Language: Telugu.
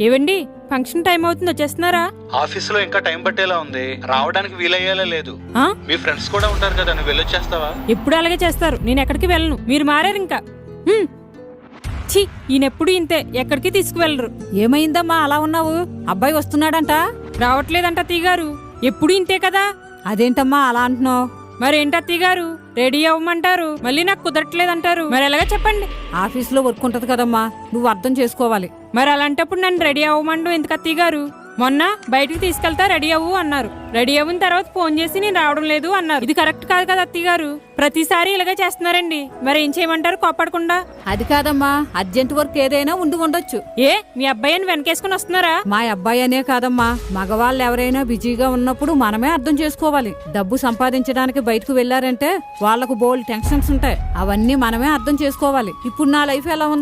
ఏవండి ఫంక్షన్ టైం అవుతుంది, వచ్చేస్తున్నారా? ఆఫీసులో ఇంకా టైం పట్టేలా ఉంది, రావడానికి వీలయ్యేలా లేదు. ఆ? మీ ఫ్రెండ్స్ కూడా ఉంటారు కదా, నువ్వు వెళ్ళొచ్చేస్తావా? ఎప్పుడు అలాగే చేస్తారు, నేను ఎక్కడికి వెళ్ళను. మీరు మారారు ఇంకా. ఛీ, ఈయనెప్పుడు ఇంతే, ఎక్కడికి తీసుకువెళ్ళరు. ఏమైందమ్మా అలా ఉన్నావు? అబ్బాయి వస్తున్నాడంట? రావట్లేదంట అత్తయ్యగారు, ఎప్పుడు ఇంతే కదా. అదేంటమ్మా అలా అంటున్నావు? మరేంటి అత్తయ్యగారు, రెడీ అవ్వమంటారు, మళ్ళీ నాకు కుదరట్లేదంటారు. మరి ఎలాగా చెప్పండి? ఆఫీసులో వర్క్ ఉంటది కదమ్మా, నువ్వు అర్థం చేసుకోవాలి. మరి అలాంటప్పుడు నన్ను రెడీ అవ్వమండు ఎందుకు అత్తయ్యగారు? మొన్న బయటికి తీసుకెళ్తా రెడీ అవ్వు అన్నారు. రెడీ అవ్విన తర్వాత ఫోన్ చేసి నేను రావడం లేదు అన్నారు. ఇది కరెక్ట్ కాదు కదా అత్తయ్యగారు, ప్రతిసారి ఇలాగే చేస్తున్నారండి. మరి ఏం చేయమంటారు కోపడకుండా? అది కాదమ్మా, అర్జెంట్ వర్క్ ఏదైనా ఉండి ఉండొచ్చు. ఏ మీ అబ్బాయిని వెనకేసుకుని వస్తున్నారా? మా అబ్బాయి అనే కాదమ్మా, మగవాళ్ళు ఎవరైనా బిజీగా ఉన్నప్పుడు మనమే అర్థం చేసుకోవాలి. డబ్బు సంపాదించడానికి బయటకు వెళ్లారంటే వాళ్లకు బోల్డ్ టెన్షన్స్ ఉంటాయి, అవన్నీ మనమే అర్థం చేసుకోవాలి. ఇప్పుడు నా లైఫ్ ఎలా ఉంది?